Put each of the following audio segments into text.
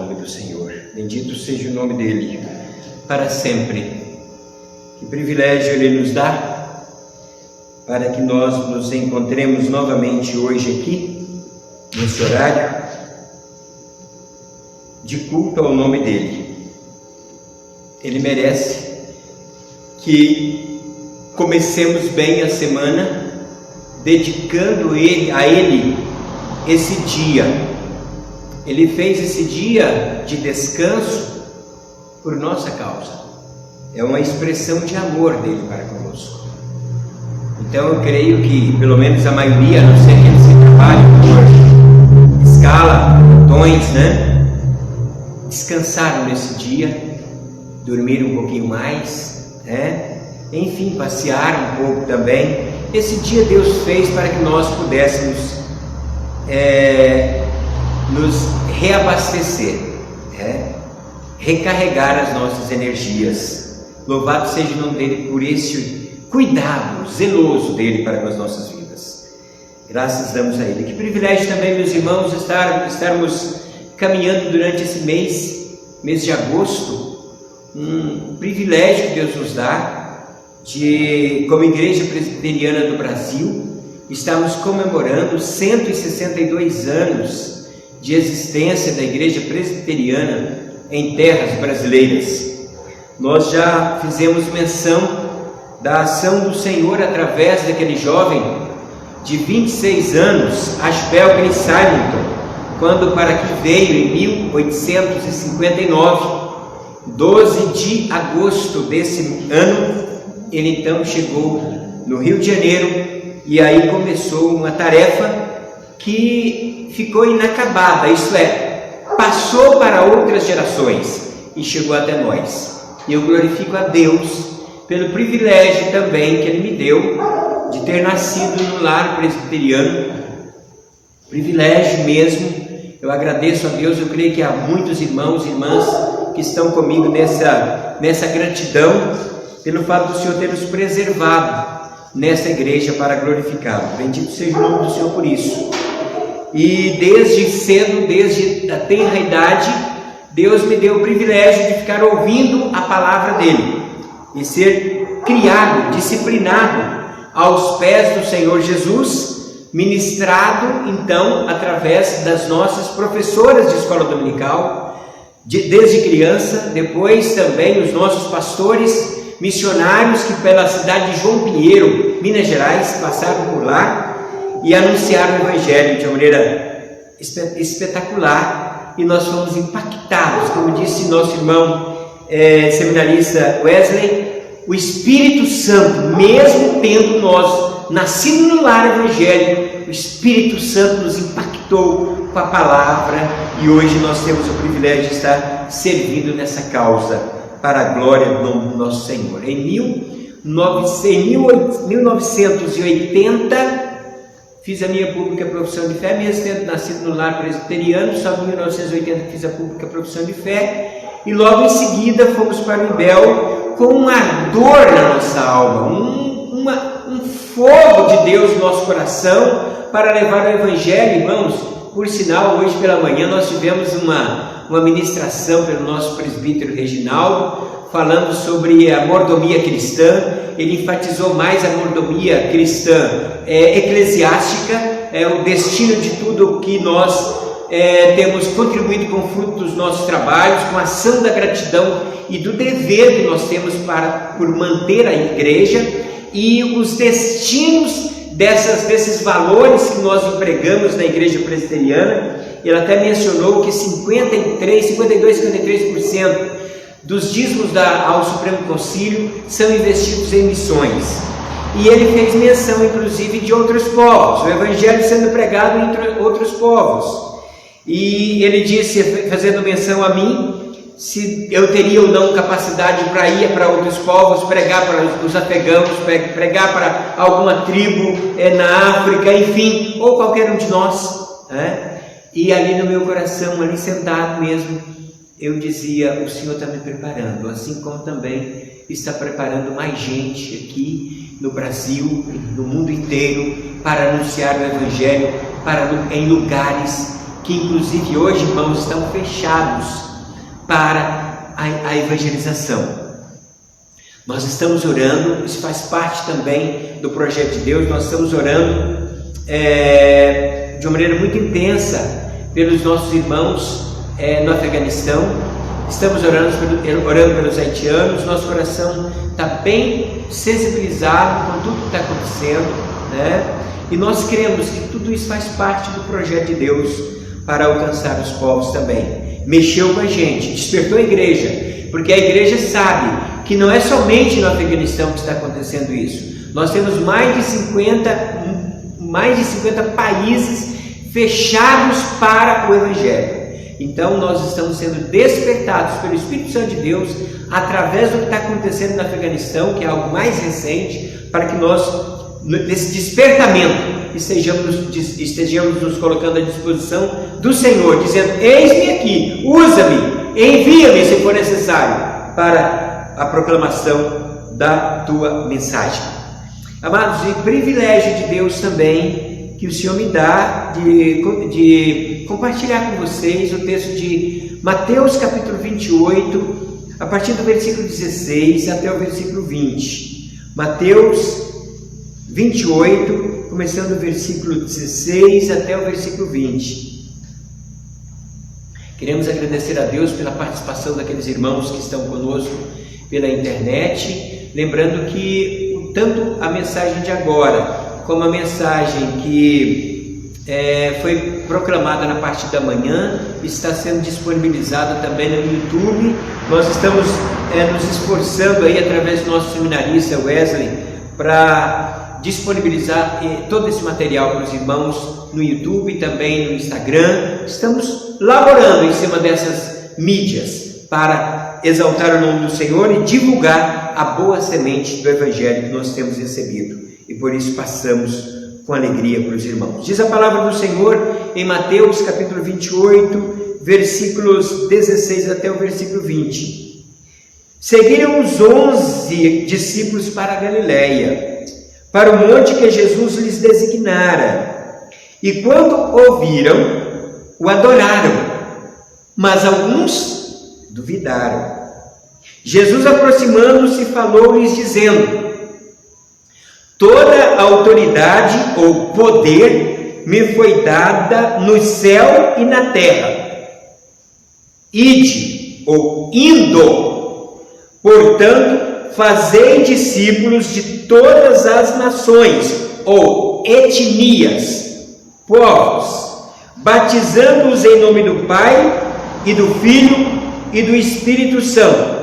nome do Senhor. Bendito seja o nome dEle, para sempre. Que privilégio Ele nos dá, para que nós nos encontremos novamente hoje aqui, nesse horário, de culto ao nome dEle. Ele merece que comecemos bem a semana, dedicando a Ele esse dia. Ele fez esse dia de descanso por nossa causa. É uma expressão de amor dele para conosco. Então eu creio que pelo menos a maioria, a não ser que eles que trabalhem por escala, plantões, descansaram nesse dia, dormiram um pouquinho mais, enfim, passearam um pouco também. Esse dia Deus fez para que nós pudéssemos nos reabastecer, recarregar as nossas energias. Louvado seja o nome dele por esse cuidado zeloso dele para com as nossas vidas. Graças damos a ele. Que privilégio também, meus irmãos, estarmos caminhando durante esse mês de agosto. Um privilégio que Deus nos dá de, como Igreja Presbiteriana do Brasil, estamos comemorando 162 anos de existência da Igreja Presbiteriana em terras brasileiras. Nós já fizemos menção da ação do Senhor através daquele jovem de 26 anos, Ashbel Green Simonton, quando para aqui veio em 1859, 12 de agosto desse ano, ele então chegou no Rio de Janeiro. E aí começou uma tarefa que ficou inacabada, isto é, passou para outras gerações e chegou até nós. E eu glorifico a Deus pelo privilégio também que Ele me deu de ter nascido no lar presbiteriano. Privilégio mesmo. Eu agradeço a Deus. Eu creio que há muitos irmãos e irmãs que estão comigo nessa gratidão pelo fato do Senhor ter nos preservado nessa igreja para glorificá-lo. Bendito seja o nome do Senhor por isso. E desde cedo, desde a tenra idade, Deus me deu o privilégio de ficar ouvindo a palavra dele e ser criado, disciplinado aos pés do Senhor Jesus, ministrado então através das nossas professoras de escola dominical, desde criança. Depois também os nossos pastores missionários que pela cidade de João Pinheiro, Minas Gerais, passaram por lá e anunciaram o Evangelho de uma maneira espetacular, e nós fomos impactados. Como disse nosso irmão seminarista Wesley, o Espírito Santo, mesmo tendo nós nascido no lar evangélico, o Espírito Santo nos impactou com a palavra, e hoje nós temos o privilégio de estar servindo nessa causa para a glória do nome do nosso Senhor. Em 1980, fiz a minha pública profissão de fé, mesmo tendo nascido no lar presbiteriano. Só em 1980 fiz a pública profissão de fé, e logo em seguida fomos para o IBEL com um ardor na nossa alma, um fogo de Deus no nosso coração para levar o Evangelho, irmãos. Por sinal, hoje pela manhã nós tivemos uma ministração pelo nosso presbítero Reginaldo, falando sobre a mordomia cristã. Ele enfatizou mais a mordomia cristã eclesiástica, o destino de tudo o que nós temos contribuído com o fruto dos nossos trabalhos, com a ação da gratidão e do dever que nós temos por manter a igreja, e os destinos desses valores que nós empregamos na igreja presbiteriana. Ele até mencionou que 53% dos dízimos ao Supremo Concílio são investidos em missões. E ele fez menção, inclusive, de outros povos, o Evangelho sendo pregado entre outros povos. E ele disse, fazendo menção a mim, se eu teria ou não capacidade para ir para outros povos, pregar para os afegãos, pregar para alguma tribo na África, enfim, ou qualquer um de nós. E ali no meu coração, ali sentado mesmo, eu dizia: o Senhor está me preparando, assim como também está preparando mais gente aqui no Brasil, no mundo inteiro, para anunciar o Evangelho em lugares que inclusive hoje, irmãos, estão fechados para a evangelização. Nós estamos orando, isso faz parte também do projeto de Deus, nós estamos orando de uma maneira muito intensa pelos nossos irmãos no Afeganistão, estamos orando pelos haitianos, nosso coração está bem sensibilizado com tudo que está acontecendo, né? E nós cremos que tudo isso faz parte do projeto de Deus para alcançar os povos também. Mexeu com a gente, despertou a igreja, porque a igreja sabe que não é somente no Afeganistão que está acontecendo isso. Nós temos mais de 50 países fechados para o Evangelho. Então nós estamos sendo despertados pelo Espírito Santo de Deus através do que está acontecendo no Afeganistão, que é algo mais recente, para que nós, nesse despertamento, estejamos nos colocando à disposição do Senhor, dizendo: eis-me aqui, usa-me, envia-me se for necessário para a proclamação da tua mensagem. Amados, e privilégio de Deus também que o Senhor me dá de compartilhar com vocês o texto de Mateus capítulo 28, a partir do versículo 16 até o versículo 20. Mateus 28, começando do versículo 16 até o versículo 20. Queremos agradecer a Deus pela participação daqueles irmãos que estão conosco pela internet, lembrando que tanto a mensagem de agora como a mensagem que foi proclamada na parte da manhã está sendo disponibilizada também no YouTube. Nós estamos nos esforçando aí através do nosso seminarista Wesley para disponibilizar todo esse material para os irmãos no YouTube e também no Instagram. Estamos laborando em cima dessas mídias para exaltar o nome do Senhor e divulgar a boa semente do Evangelho que nós temos recebido. E por isso passamos com alegria para os irmãos. Diz a palavra do Senhor em Mateus capítulo 28, versículos 16 até o versículo 20. Seguiram os 11 discípulos para a Galileia, para o monte que Jesus lhes designara. E quando ouviram, o adoraram, mas alguns duvidaram. Jesus, aproximando-se, falou-lhes dizendo: toda a autoridade ou poder me foi dada no céu e na terra. Ide, ou indo, portanto, fazei discípulos de todas as nações, ou etnias, povos, batizando-os em nome do Pai, e do Filho, e do Espírito Santo,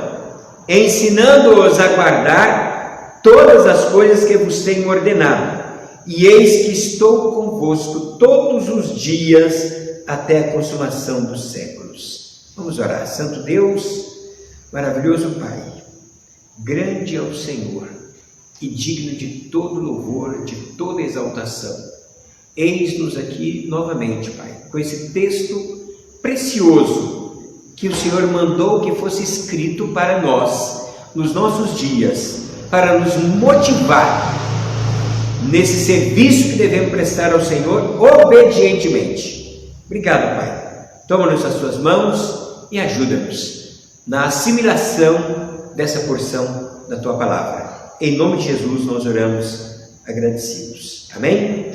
ensinando-os a guardar todas as coisas que vos tenho ordenado, e eis que estou convosco todos os dias até a consumação dos séculos. Vamos orar. Santo Deus, maravilhoso Pai, grande é o Senhor e digno de todo louvor, de toda exaltação. Eis-nos aqui novamente, Pai, com esse texto precioso que o Senhor mandou que fosse escrito para nós nos nossos dias, para nos motivar nesse serviço que devemos prestar ao Senhor obedientemente. Obrigado, Pai. Toma-nos as tuas mãos e ajuda-nos na assimilação dessa porção da tua palavra. Em nome de Jesus nós oramos agradecidos. Amém?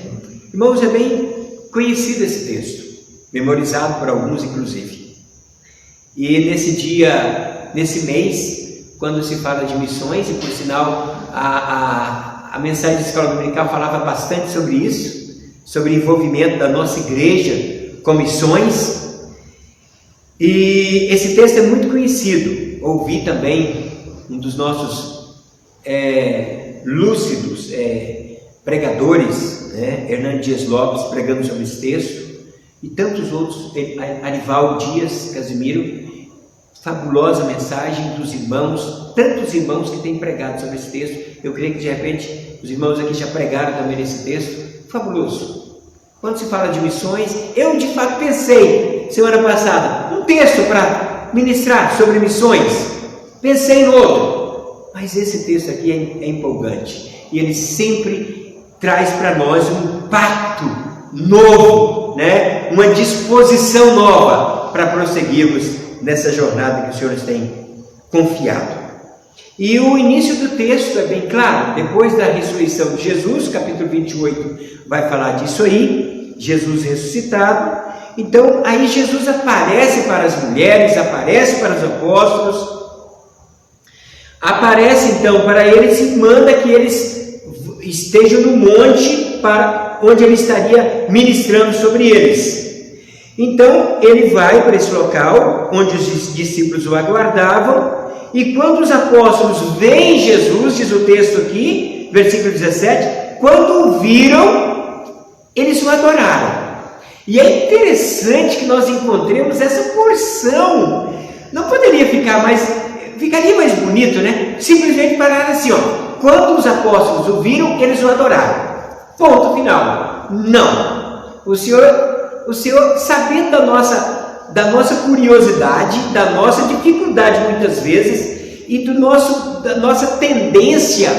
Irmãos, é bem conhecido esse texto, memorizado por alguns inclusive. E nesse dia, nesse mês, quando se fala de missões, e por sinal a mensagem da escola dominical falava bastante sobre isso, sobre o envolvimento da nossa igreja com missões, e esse texto é muito conhecido. Ouvi também um dos nossos lúcidos pregadores, Hernando Dias Lopes, pregando sobre esse texto, e tantos outros, Arivaldo Dias, Casimiro. Fabulosa mensagem dos irmãos, tantos irmãos que têm pregado sobre esse texto. Eu creio que de repente os irmãos aqui já pregaram também nesse texto. Fabuloso. Quando se fala de missões, eu de fato pensei semana passada um texto para ministrar sobre missões, pensei no outro, mas esse texto aqui é empolgante e ele sempre traz para nós um impacto novo novo, né? Uma disposição nova para prosseguirmos nessa jornada que o Senhor nos tem confiado. E o início do texto é bem claro. Depois da ressurreição de Jesus, capítulo 28 vai falar disso aí, Jesus ressuscitado. Então aí Jesus aparece para as mulheres, aparece para os apóstolos, aparece então para eles e manda que eles estejam no monte para onde ele estaria ministrando sobre eles. Então ele vai para esse local onde os discípulos o aguardavam, e quando os apóstolos veem Jesus, diz o texto aqui, versículo 17, quando o viram, eles o adoraram. E é interessante que nós encontremos essa porção. Não poderia ficaria mais bonito, né? Simplesmente parar assim, ó. Quando os apóstolos o viram, eles o adoraram. Ponto final. Não. O Senhor, sabendo da nossa curiosidade, da nossa dificuldade muitas vezes, e da nossa tendência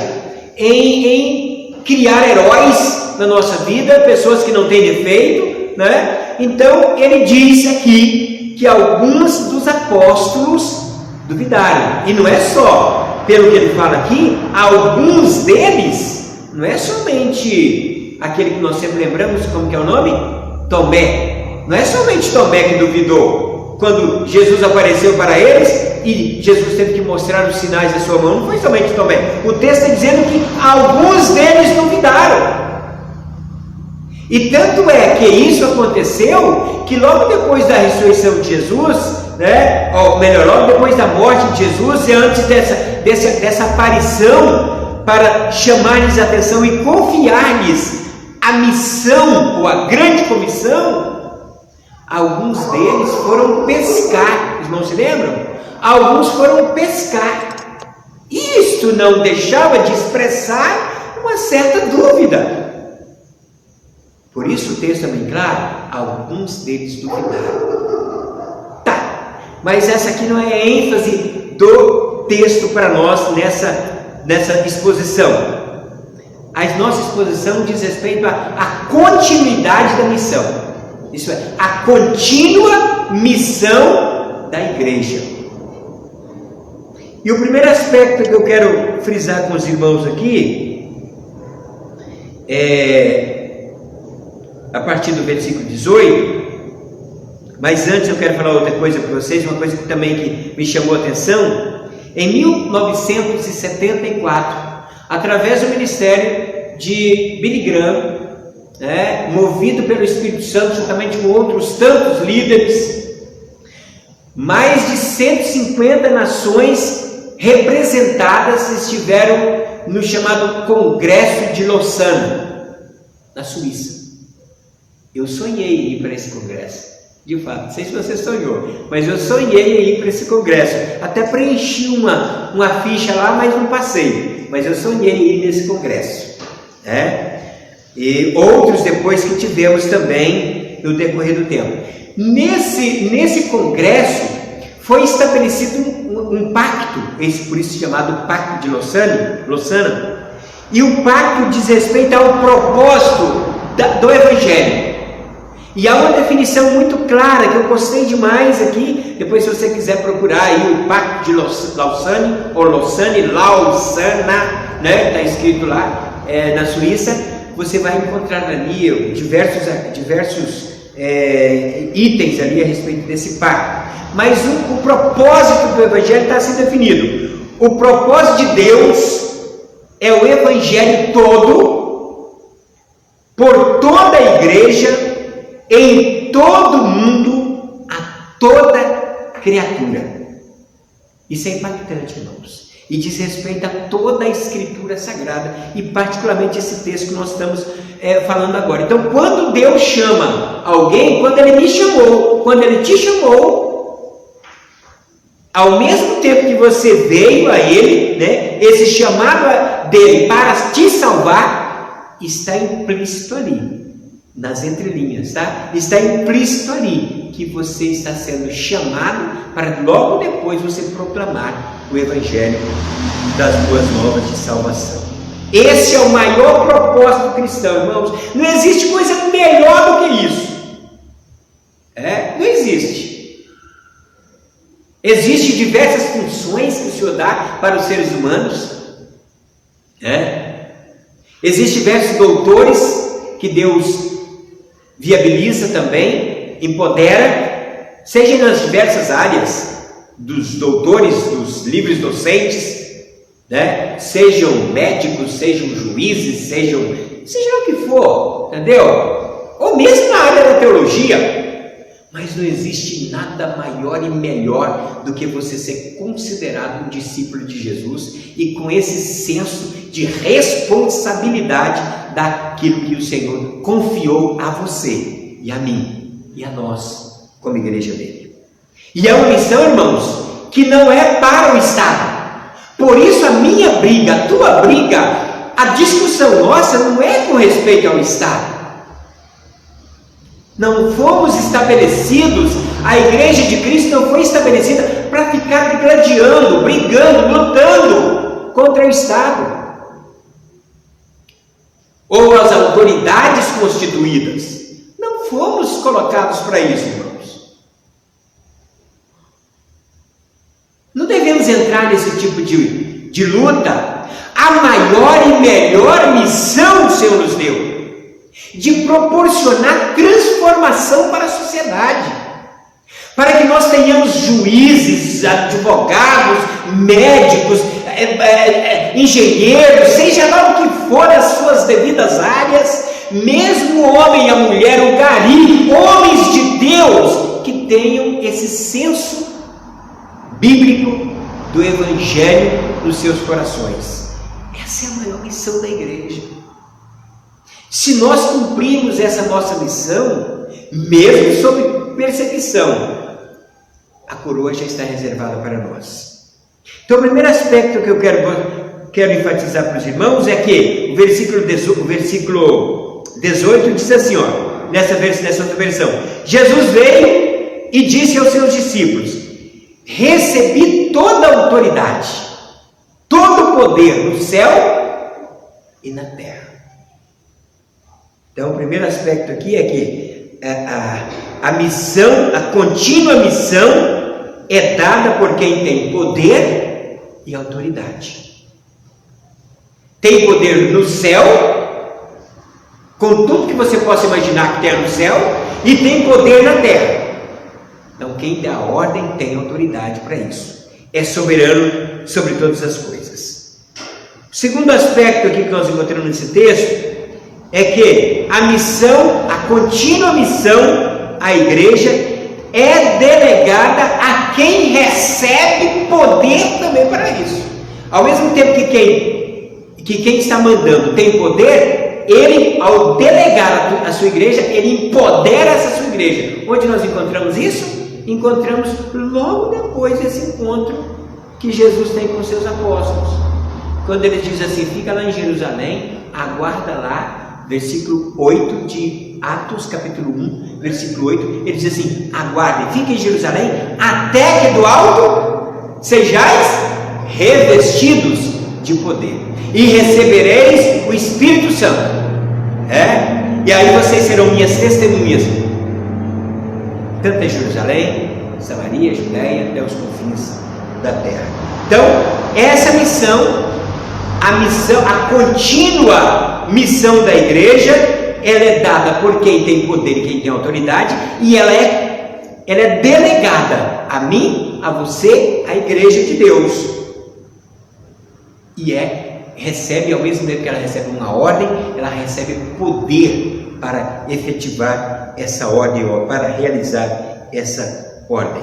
em criar heróis na nossa vida, pessoas que não têm defeito, né? Então ele diz aqui que alguns dos apóstolos duvidaram, e não é só, pelo que ele fala aqui, alguns deles, não é somente aquele que nós sempre lembramos, como que é o nome? Tomé. Não é somente Tomé que duvidou, quando Jesus apareceu para eles e Jesus teve que mostrar os sinais da sua mão, não foi somente Tomé, o texto está dizendo que alguns deles duvidaram. E tanto é que isso aconteceu, que logo depois da ressurreição de Jesus, né, ou melhor, logo depois da morte de Jesus, e antes dessa aparição, para chamar-lhes a atenção e confiar-lhes a missão, ou a grande comissão, alguns deles foram pescar. Os irmãos se lembram? Alguns foram pescar. Isto não deixava de expressar uma certa dúvida. Por isso o texto é bem claro, alguns deles duvidaram. Tá, mas essa aqui não é a ênfase do texto para nós nessa exposição. A nossa exposição diz respeito à continuidade da missão. Isso é, a contínua missão da igreja. E o primeiro aspecto que eu quero frisar com os irmãos aqui é a partir do versículo 18, mas antes eu quero falar outra coisa para vocês, uma coisa que também que me chamou a atenção. Em 1974, através do ministério de Billy Graham, movido pelo Espírito Santo, juntamente com outros tantos líderes, mais de 150 nações representadas estiveram no chamado Congresso de Lausanne, na Suíça. Eu sonhei em ir para esse congresso, de fato, não sei se você sonhou, mas eu sonhei em ir para esse congresso, até preenchi uma ficha lá, mas não passei, mas eu sonhei em ir nesse congresso, e outros depois que tivemos também no decorrer do tempo. Nesse congresso foi estabelecido um pacto, por isso chamado Pacto de Lausanne, e o pacto diz respeito ao propósito do Evangelho. E há uma definição muito clara que eu gostei demais aqui. Depois, se você quiser procurar aí o Pacto de Lausanne, ou Lausanna, né? Está escrito lá na Suíça. Você vai encontrar ali diversos itens ali a respeito desse pacto. Mas o propósito do Evangelho está assim definido. O propósito de Deus é o Evangelho todo, por toda a igreja, em todo o mundo, a toda criatura. Isso é impactante, irmãos, e diz respeito a toda a Escritura Sagrada, e particularmente esse texto que nós estamos falando agora. Então, quando Deus chama alguém, quando Ele me chamou, quando Ele te chamou, ao mesmo tempo que você veio a Ele, né, esse chamado dele para te salvar, está implícito ali, nas entrelinhas, tá? Está implícito ali que você está sendo chamado para logo depois você proclamar o Evangelho das boas novas de salvação. Esse é o maior propósito cristão, irmãos. Não existe coisa melhor do que isso. Não existe. Existem diversas funções que o Senhor dá para os seres humanos. Existem diversos doutores que Deus viabiliza também, empodera, seja nas diversas áreas dos doutores, dos livres docentes, sejam médicos, sejam juízes, seja o que for, entendeu? Ou mesmo na área da teologia. Mas não existe nada maior e melhor do que você ser considerado um discípulo de Jesus e com esse senso de responsabilidade daquilo que o Senhor confiou a você e a mim e a nós como igreja dele. E é uma missão, irmãos, que não é para o Estado. Por isso a minha briga, a tua briga, a discussão nossa não é com respeito ao Estado. Não fomos estabelecidos, a igreja de Cristo não foi estabelecida para ficar gladiando, brigando, lutando contra o Estado ou as autoridades constituídas. Não fomos colocados para isso, irmãos. Não devemos entrar nesse tipo de luta. A maior e melhor missão o Senhor nos deu, de proporcionar transformação para a sociedade, para que nós tenhamos juízes, advogados, médicos, engenheiros, seja lá o que for as suas devidas áreas, mesmo o homem e a mulher, o gari, homens de Deus, que tenham esse senso bíblico do Evangelho nos seus corações. Essa é a maior missão da igreja. Se nós cumprirmos essa nossa missão, mesmo sob perseguição, a coroa já está reservada para nós. Então, o primeiro aspecto que eu quero enfatizar para os irmãos é que o versículo 18 diz assim, nessa outra versão: Jesus veio e disse aos seus discípulos: recebi toda a autoridade, todo o poder no céu e na terra. Então, o primeiro aspecto aqui é que a missão, a contínua missão, é dada por quem tem poder e autoridade. Tem poder no céu, com tudo que você possa imaginar que tem no céu, e tem poder na terra. Então, quem dá a ordem tem autoridade para isso. É soberano sobre todas as coisas. O segundo aspecto aqui que nós encontramos nesse texto é que a missão, a contínua missão, a igreja, é delegada a quem recebe poder também para isso. Ao mesmo tempo que quem está mandando tem poder, ele, ao delegar a sua igreja, ele empodera essa sua igreja. Onde nós encontramos isso? Encontramos logo depois desse encontro que Jesus tem com seus apóstolos. Quando ele diz assim: fica lá em Jerusalém, aguarda lá. Versículo 8 de Atos, capítulo 1, versículo 8, ele diz assim: aguardem, fiquem em Jerusalém, até que do alto sejais revestidos de poder, e recebereis o Espírito Santo. E aí vocês serão minhas testemunhas, tanto em Jerusalém, Samaria, Judeia, até os confins da terra. Então, essa missão, a contínua missão da igreja, ela é dada por quem tem poder e quem tem autoridade, e ela é delegada a mim, a você, a igreja de Deus, e recebe, ao mesmo tempo que ela recebe uma ordem, ela recebe poder para efetivar essa ordem, ou para realizar essa ordem.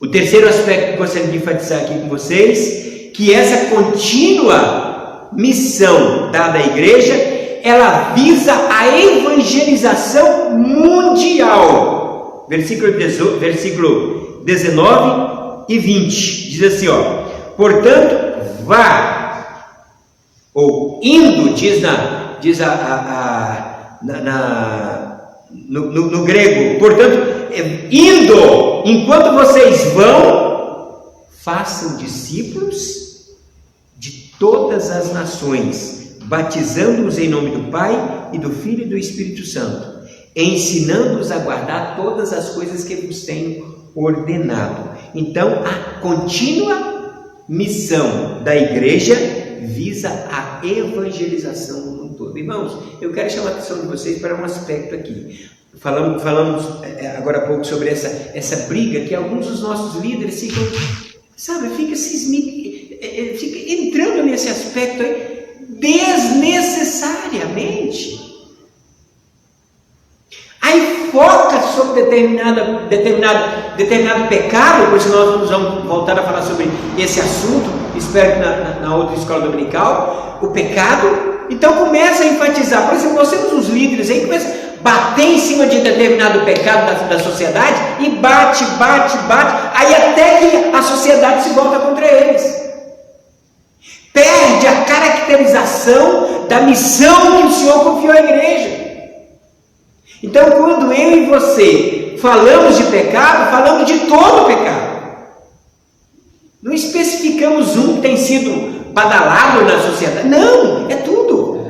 O terceiro aspecto que eu gostaria de enfatizar aqui com vocês, que essa contínua missão dada à igreja, ela visa a evangelização mundial. Versículo 19 e 20, diz assim, portanto, vá, ou indo, no grego, portanto, indo, enquanto vocês vão, façam discípulos de todas as nações, batizando-os em nome do Pai e do Filho e do Espírito Santo, ensinando-os a guardar todas as coisas que vos tenho ordenado. Então, a contínua missão da igreja visa a evangelização no mundo todo. Irmãos, eu quero chamar a atenção de vocês para um aspecto aqui. Falamos agora há pouco sobre essa briga que alguns dos nossos líderes ficam, fica entrando nesse aspecto aí desnecessariamente. Aí foca sobre determinado pecado, por isso nós vamos voltar a falar sobre esse assunto, espero que na outra escola dominical, o pecado. Então começa a enfatizar, por exemplo, nós temos uns líderes aí que começam a bater em cima de determinado pecado da sociedade e bate, aí até que a sociedade se volta contra eles. Perde a caracterização da missão que o Senhor confiou à igreja. Então, quando eu e você falamos de pecado, falamos de todo o pecado. Não especificamos um que tem sido badalado na sociedade. Não, é tudo.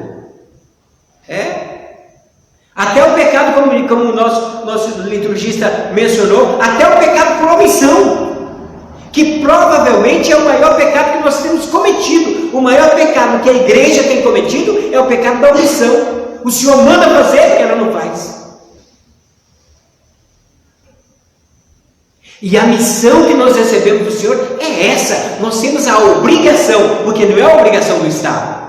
Até o pecado, como o nosso liturgista mencionou, até o pecado por omissão, que provavelmente é o maior pecado que nós temos cometido. O maior pecado que a igreja tem cometido é o pecado da omissão. O Senhor manda fazer e ela não faz. E a missão que nós recebemos do Senhor é essa. Nós temos a obrigação, porque não é a obrigação do Estado,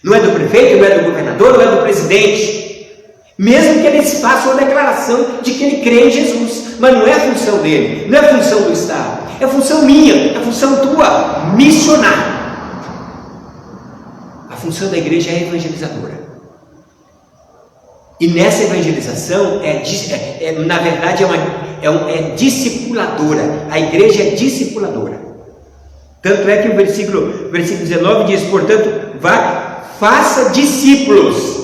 não é do prefeito, não é do governador, não é do presidente, mesmo que eles façam uma declaração de que ele crê em Jesus, mas não é a função dele, não é a função do Estado, é a função minha, é a função tua, missionar. A função da igreja é evangelizadora. E nessa evangelização, na verdade, é discipuladora. A igreja é discipuladora. Tanto é que o versículo 19 diz, portanto, faça discípulos.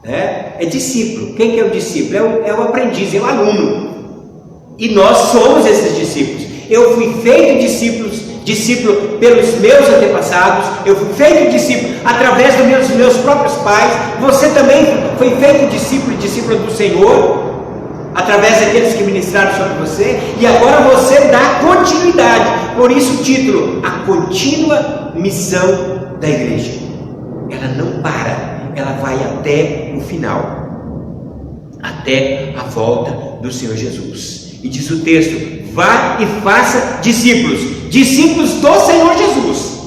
É discípulo. Quem que é o discípulo? É o aprendiz, é o aluno. E nós somos esses discípulos. Eu fui feito discípulo pelos meus antepassados, eu fui feito discípulo através dos meus próprios pais. Você também foi feito discípulo do Senhor, através daqueles que ministraram sobre você, e agora você dá continuidade. Por isso o título, a contínua missão da igreja. Ela não para, ela vai até o final, até a volta do Senhor Jesus. E diz o texto, vá e faça discípulos do Senhor Jesus.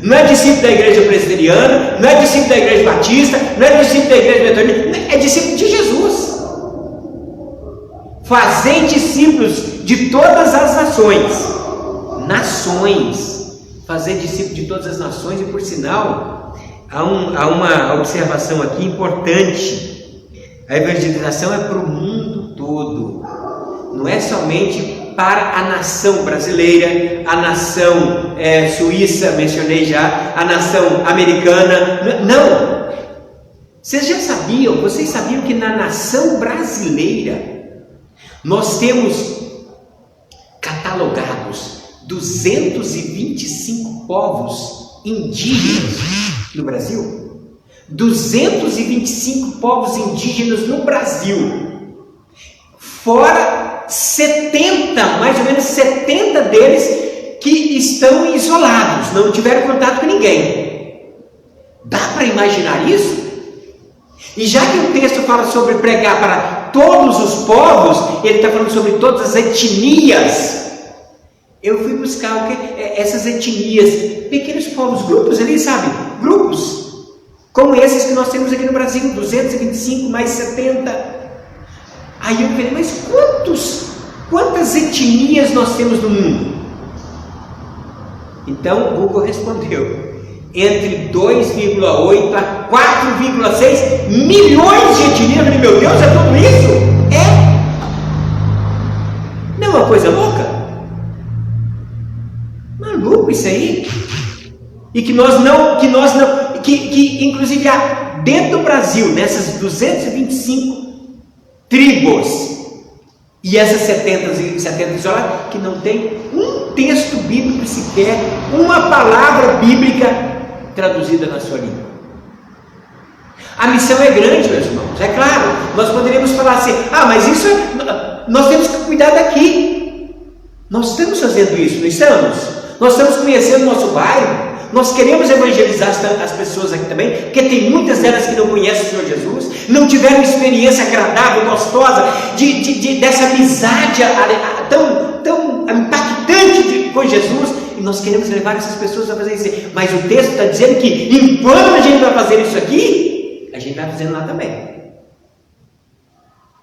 Não é discípulo da igreja presbiteriana, não é discípulo da igreja batista, não é discípulo da igreja metodista, é discípulo de Jesus. Fazei discípulos de todas as nações, fazer discípulo de todas as nações. E por sinal, há uma observação aqui importante. A evangelização é para o mundo todo, não é somente para a nação brasileira, a nação suíça, mencionei já, a nação americana. Não! Vocês sabiam que na nação brasileira nós temos catalogados 225 povos indígenas no Brasil? 225 povos indígenas no Brasil, fora 70, mais ou menos 70 deles que estão isolados, não tiveram contato com ninguém. Dá para imaginar isso? E já que o texto fala sobre pregar para todos os povos, ele está falando sobre todas as etnias. Eu fui buscar essas etnias, pequenos povos, grupos ali, sabe? Grupos, como esses que nós temos aqui no Brasil, 225 mais 70. Aí eu falei, mas quantas etnias nós temos no mundo? Então o Google respondeu, entre 2,8 a 4,6 milhões de etnias. Eu falei, meu Deus, é tudo isso? Não é uma coisa louca? Maluco isso aí? E que inclusive há dentro do Brasil, nessas 225 tribos e essas 70 isoladas, que não tem um texto bíblico sequer, uma palavra bíblica traduzida na sua língua. A missão é grande, meus irmãos. É claro, nós poderíamos falar assim: mas isso nós temos que cuidar daqui. Nós estamos fazendo isso, não estamos? Nós estamos conhecendo o nosso bairro. Nós queremos evangelizar as pessoas aqui também, porque tem muitas delas que não conhecem o Senhor Jesus, não tiveram experiência agradável, gostosa, dessa amizade tão impactante com Jesus, e nós queremos levar essas pessoas a fazer isso. Mas o texto está dizendo que enquanto a gente vai fazer isso aqui, a gente vai fazendo lá também.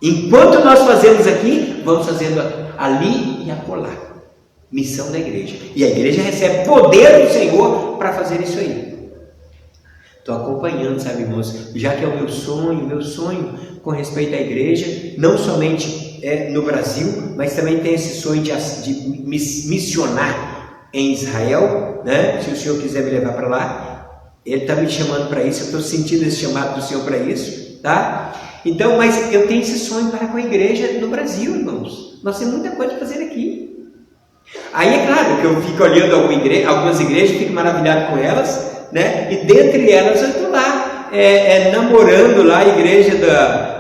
Enquanto nós fazemos aqui, vamos fazendo ali e acolá. Missão da igreja. E a igreja recebe poder do Senhor para fazer isso aí. Estou acompanhando, sabe, irmãos? Já que é o meu sonho com respeito à igreja, não somente no Brasil, mas também tem esse sonho de missionar em Israel, né? Se o Senhor quiser me levar para lá, Ele está me chamando para isso. Eu estou sentindo esse chamado do Senhor para isso, tá? Então, mas eu tenho esse sonho para com a igreja no Brasil, irmãos. Nós temos muita coisa para fazer aqui. Aí é claro que eu fico olhando algumas igrejas, fico maravilhado com elas, né? E dentre elas eu estou lá namorando lá a igreja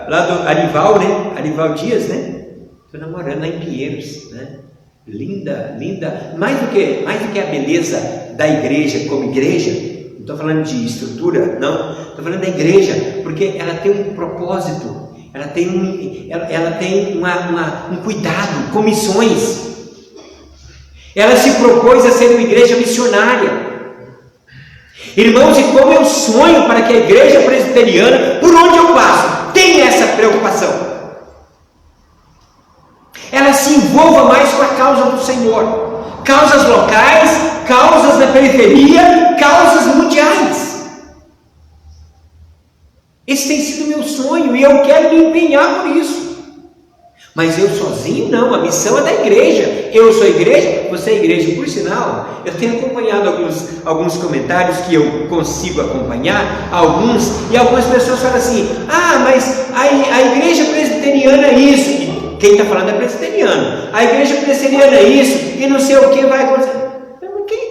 lá do Arival, né? Arival Dias, né? Estou namorando lá em Pinheiros, né? Linda, linda. Mais do que a beleza da igreja como igreja, não estou falando de estrutura, não. Estou falando da igreja, porque ela tem um propósito, ela tem um cuidado com missões. Ela se propôs a ser uma igreja missionária. Irmãos, e como eu sonho para que a igreja presbiteriana, por onde eu passo, tenha essa preocupação. Ela se envolva mais com a causa do Senhor. Causas locais, causas da periferia, causas mundiais. Esse tem sido o meu sonho e eu quero me empenhar por isso. Mas eu sozinho não, a missão é da igreja. Eu sou igreja, você é igreja. Por sinal, eu tenho acompanhado alguns comentários que eu consigo acompanhar, e algumas pessoas falam assim: mas a igreja presbiteriana é isso. E quem está falando é presbiteriano. A igreja presbiteriana é isso, e não sei o que vai acontecer.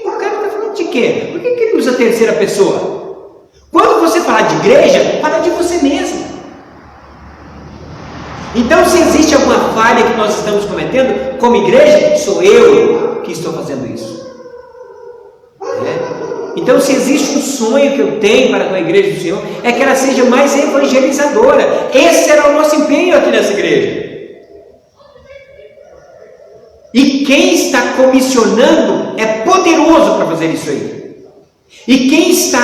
O cara está falando de quê? Por que ele usa a terceira pessoa? Quando você falar de igreja, fala de você mesmo. Então, se existe alguma falha que nós estamos cometendo como igreja, sou eu que estou fazendo isso. Então, se existe um sonho que eu tenho para com a igreja do Senhor, é que ela seja mais evangelizadora. Esse será o nosso empenho aqui nessa igreja. E quem está comissionando é poderoso para fazer isso aí. E quem está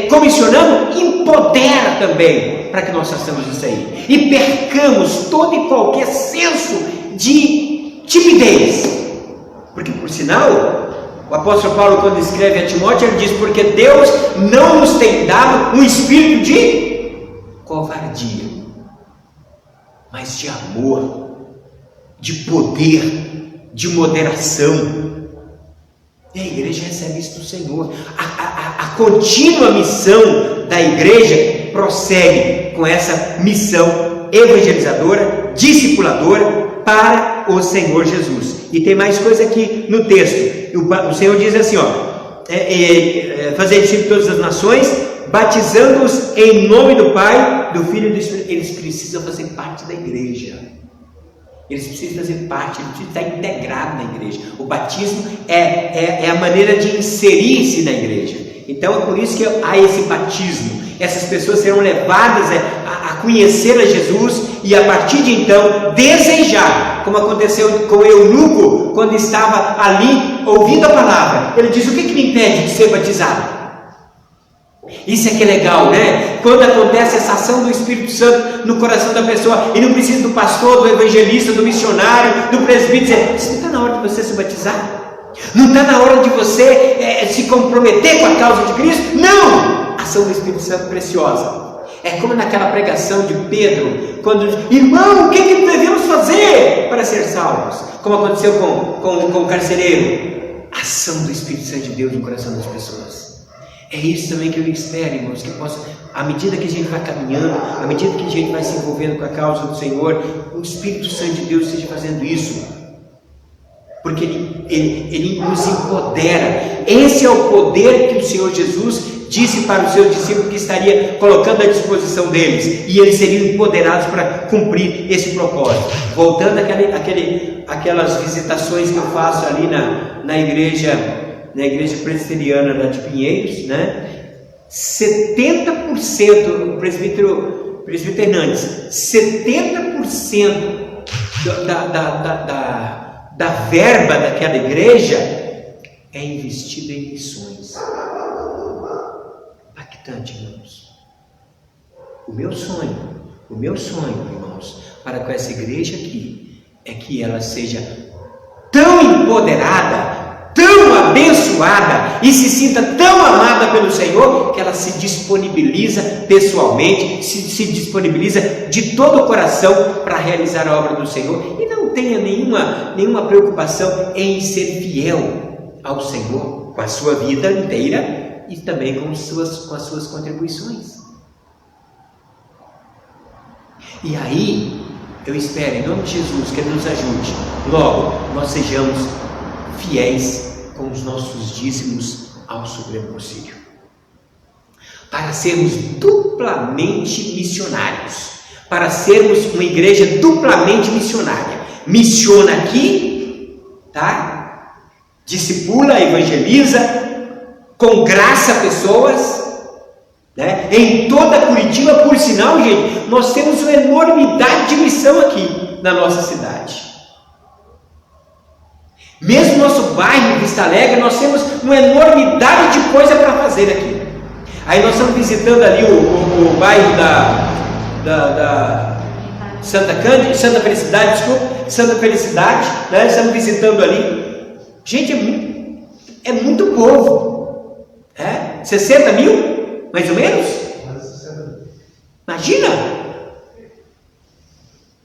comissionando empodera também para que nós façamos isso aí. E percamos todo e qualquer senso de timidez. Porque, por sinal, o apóstolo Paulo, quando escreve a Timóteo, ele diz: porque Deus não nos tem dado um espírito de covardia, mas de amor, de poder, de moderação. E a igreja recebe isso do Senhor. A contínua missão da igreja prossegue com essa missão evangelizadora, discipuladora para o Senhor Jesus. E tem mais coisa aqui no texto. O Senhor diz assim: fazer discípulos de todas as nações, batizando-os em nome do Pai, do Filho e do Espírito. Eles precisam fazer parte da igreja. Eles precisam fazer parte, eles precisam estar integrados na igreja. O batismo é a maneira de inserir-se na igreja. Então é por isso que há esse batismo. Essas pessoas serão levadas a conhecer a Jesus e a partir de então desejar, como aconteceu com o eunuco quando estava ali ouvindo a palavra. Ele diz: o que me impede de ser batizado? Isso é que é legal, né? Quando acontece essa ação do Espírito Santo no coração da pessoa, e não precisa do pastor, do evangelista, do missionário, do presbítero dizer: isso não está na hora de você se batizar? Não está na hora de você se comprometer com a causa de Cristo? Não! A ação do Espírito Santo preciosa. É como naquela pregação de Pedro, quando diz: irmão, o que devemos fazer para ser salvos? Como aconteceu com o carcereiro. A ação do Espírito Santo de Deus no coração das pessoas. É isso também que eu espero, irmãos, que possa, à medida que a gente vai caminhando, à medida que a gente vai se envolvendo com a causa do Senhor, o Espírito Santo de Deus esteja fazendo isso, porque Ele nos empodera. Esse é o poder que o Senhor Jesus disse para os seus discípulos que estaria colocando à disposição deles, e eles seriam empoderados para cumprir esse propósito. Voltando aquelas visitações que eu faço ali na igreja presbiteriana lá de Pinheiros, né? 70%, o presbítero Hernandes, 70% da verba daquela igreja é investida em missões. Impactante, irmãos. O meu sonho, irmãos, para com essa igreja aqui, é que ela seja tão empoderada, tão abençoada e se sinta tão amada pelo Senhor, que ela se disponibiliza pessoalmente, se disponibiliza de todo o coração para realizar a obra do Senhor, e não tenha nenhuma preocupação em ser fiel ao Senhor com a sua vida inteira e também com as suas contribuições. E aí eu espero, em nome de Jesus, que Ele nos ajude, logo nós sejamos fiéis com os nossos dízimos ao Supremo Concílio, para sermos duplamente missionários, para sermos uma igreja duplamente missionária. Missiona aqui, tá? Discipula, evangeliza, congraça pessoas, né? Em toda Curitiba, por sinal, gente, nós temos uma enormidade de missão aqui na nossa cidade. Mesmo no nosso bairro, Vista Alegre, nós temos uma enormidade de coisa para fazer aqui. Aí nós estamos visitando ali o bairro da Santa Felicidade, né? Estamos visitando ali. Gente, é muito povo. 60 mil, mais ou menos? Imagina!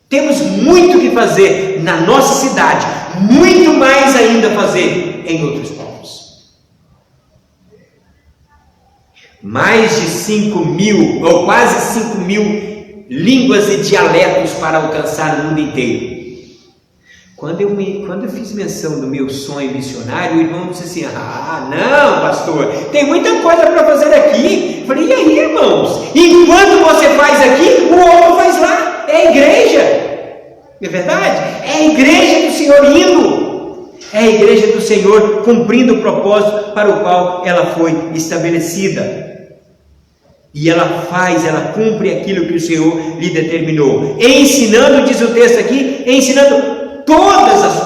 Temos muito que fazer na nossa cidade, muito mais ainda fazer em outros povos. Mais de 5 mil, ou quase 5 mil línguas e dialetos para alcançar o mundo inteiro. Quando eu fiz menção do meu sonho missionário, o irmão disse assim: não, pastor, tem muita coisa para fazer aqui. Eu falei: e aí, irmãos? Enquanto você faz aqui, o outro faz lá. É a igreja, não é verdade? É a igreja do Senhor indo, é a igreja do Senhor cumprindo o propósito para o qual ela foi estabelecida, e ela cumpre aquilo que o Senhor lhe determinou, ensinando, diz o texto aqui, ensinando todas as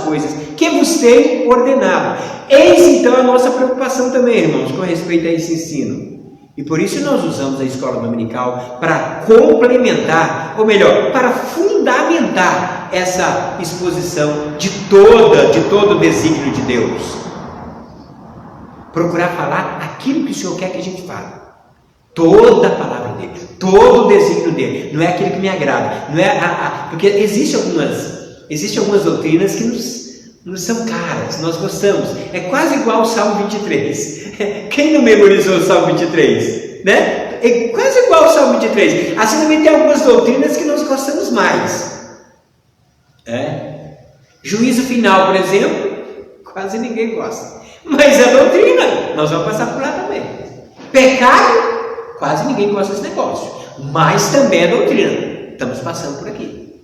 coisas que vos tenho ordenado. Eis então a nossa preocupação também, irmãos, com respeito a esse ensino. E por isso nós usamos a escola dominical para complementar, ou melhor, para fundamentar essa exposição de todo o desígnio de Deus. Procurar falar aquilo que o Senhor quer que a gente fale. Toda a palavra dele, todo o desígnio dele. Não é aquilo que me agrada. Não é porque existem algumas doutrinas que nos são caras, nós gostamos. É quase igual ao Salmo 23. Quem não memorizou o Salmo 23? Né? É quase igual ao Salmo 23. Assim também tem algumas doutrinas que nós gostamos mais. Juízo final, por exemplo, quase ninguém gosta. Mas é doutrina, nós vamos passar por lá também. Pecado, quase ninguém gosta desse negócio. Mas também é doutrina. Estamos passando por aqui.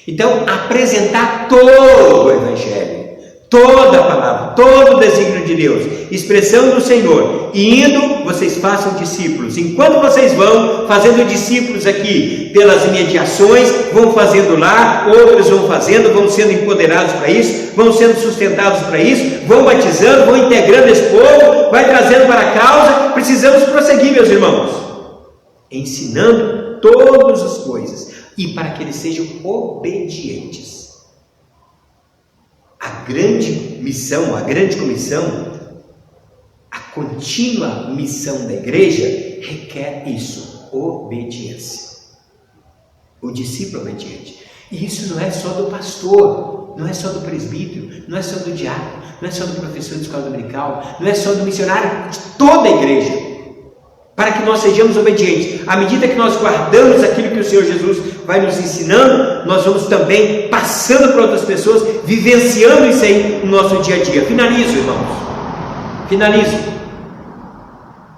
Então, apresentar todo o Evangelho, toda a palavra, todo o desígnio de Deus, expressão do Senhor, e indo, vocês façam discípulos. Enquanto vocês vão fazendo discípulos aqui, pelas imediações, vão fazendo lá, outros vão fazendo, vão sendo empoderados para isso, vão sendo sustentados para isso, vão batizando, vão integrando esse povo, vai trazendo para a causa. Precisamos prosseguir, meus irmãos, ensinando todas as coisas, e para que eles sejam obedientes. A grande missão, a grande comissão, a contínua missão da igreja requer isso, obediência. O discípulo obediente. E isso não é só do pastor, não é só do presbítero, não é só do diácono, não é só do professor de escola dominical, não é só do missionário, de toda a igreja. Para que nós sejamos obedientes. À medida que nós guardamos aquilo que o Senhor Jesus vai nos ensinando, nós vamos também passando para outras pessoas, vivenciando isso aí no nosso dia a dia. Finalizo, irmãos. Finalizo.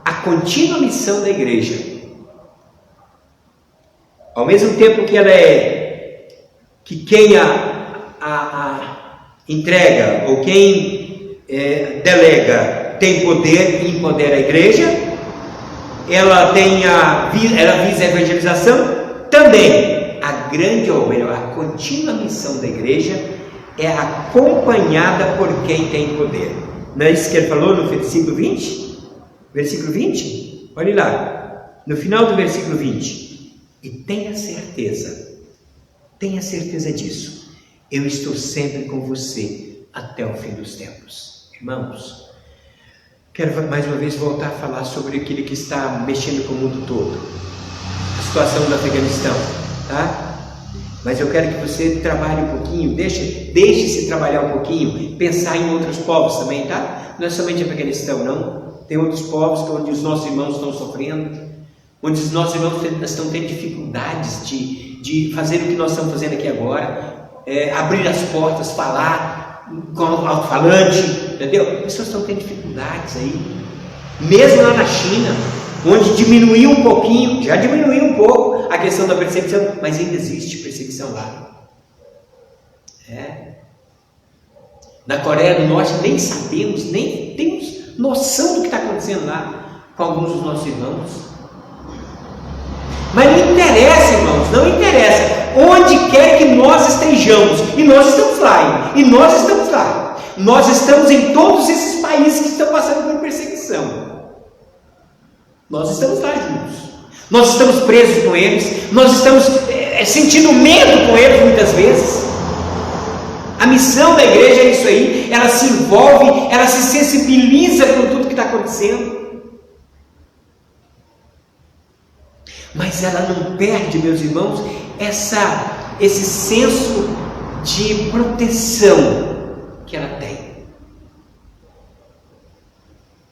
A contínua missão da igreja, ao mesmo tempo que ela que quem a entrega ou quem delega tem poder e empodera a igreja, ela visa a evangelização também. A grande obra, a contínua missão da igreja é acompanhada por quem tem poder. Não é isso que ele falou no versículo 20? Versículo 20? Olhe lá, no final do versículo 20. E tenha certeza disso. Eu estou sempre com você até o fim dos tempos. Irmãos, quero mais uma vez voltar a falar sobre aquilo que está mexendo com o mundo todo. A situação do Afeganistão, tá? Mas eu quero que você trabalhe um pouquinho, deixe-se trabalhar um pouquinho, pensar em outros povos também, tá? Não é somente o Afeganistão, não. Tem outros povos onde os nossos irmãos estão sofrendo, onde os nossos irmãos estão tendo dificuldades de fazer o que nós estamos fazendo aqui agora, abrir as portas, falar com o alto-falante, entendeu? As pessoas estão tendo dificuldades aí, mesmo lá na China, onde diminuiu um pouquinho, já diminuiu um pouco a questão da perseguição, mas ainda existe perseguição lá. Na Coreia do Norte nem sabemos, nem temos noção do que está acontecendo lá com alguns dos nossos irmãos. Mas não interessa, irmãos, não interessa. Onde quer que nós estejamos, e nós estamos lá, nós estamos em todos esses países que estão passando por perseguição. Nós estamos lá juntos. Nós estamos presos com eles, nós estamos sentindo medo com eles muitas vezes. A missão da igreja é isso aí, ela se envolve, ela se sensibiliza com tudo que está acontecendo. Mas ela não perde, meus irmãos, esse senso de proteção que ela tem.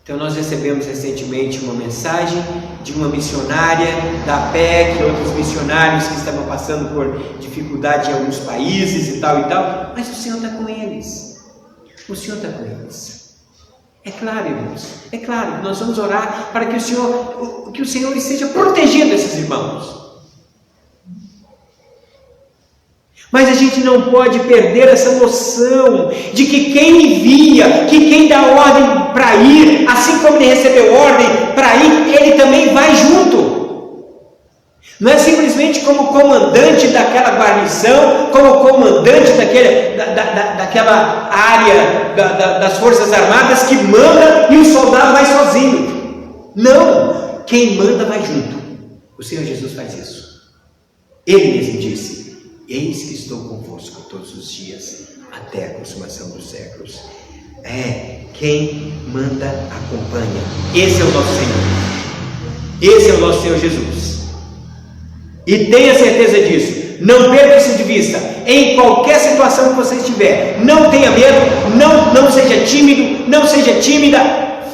Então nós recebemos recentemente uma mensagem de uma missionária da PEC, outros missionários que estavam passando por dificuldade em alguns países e tal, mas o Senhor está com eles. O Senhor está com eles. É claro, irmãos, é claro, nós vamos orar para que o Senhor esteja protegendo esses irmãos. Mas a gente não pode perder essa noção de que quem envia, que quem dá ordem para ir, assim como ele recebeu ordem para ir, ele também vai junto. Não é simplesmente como comandante daquela guarnição, como comandante daquela área das Forças Armadas que manda e o soldado vai sozinho. Não, quem manda vai junto. O Senhor Jesus faz isso. Ele mesmo disse: eis que estou convosco todos os dias, até a consumação dos séculos. Quem manda acompanha. Esse é o nosso Senhor. Esse é o nosso Senhor Jesus. E tenha certeza disso. Não perca isso de vista. Em qualquer situação que você estiver, não tenha medo, não seja tímido, não seja tímida.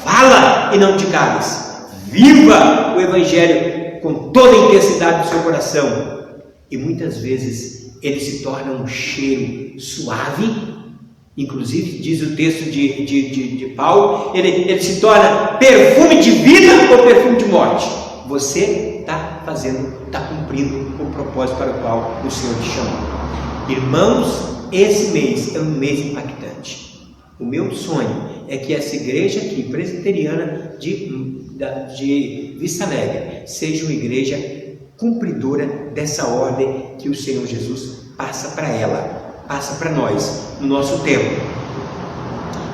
Fala e não te cales. Viva o Evangelho com toda a intensidade do seu coração. E muitas vezes ele se torna um cheiro suave. Inclusive diz o texto de Paulo, ele se torna perfume de vida ou perfume de morte. Você está cumprindo o propósito para o qual o Senhor te chamou. Irmãos, esse mês é um mês impactante. O meu sonho é que essa igreja aqui, presbiteriana de Vista Alegre, seja uma igreja cumpridora dessa ordem que o Senhor Jesus passa para ela, passa para nós, no nosso tempo.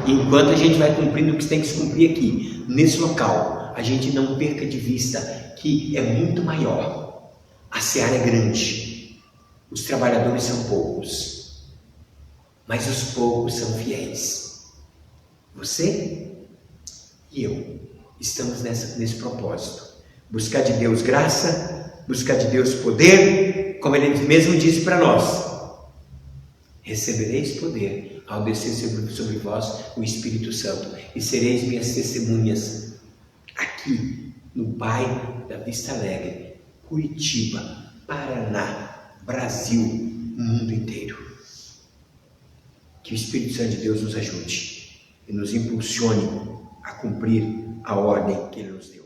E enquanto a gente vai cumprindo o que tem que se cumprir aqui, nesse local, a gente não perca de vista que é muito maior. A seara é grande, os trabalhadores são poucos, mas os poucos são fiéis. Você e eu estamos nesse propósito. Buscar de Deus graça, buscar de Deus poder, como Ele mesmo disse para nós: recebereis poder ao descer sobre vós o Espírito Santo, e sereis minhas testemunhas aqui no bairro da Vista Alegre, Curitiba, Paraná, Brasil, mundo inteiro. Que o Espírito Santo de Deus nos ajude e nos impulsione a cumprir a ordem que Ele nos deu.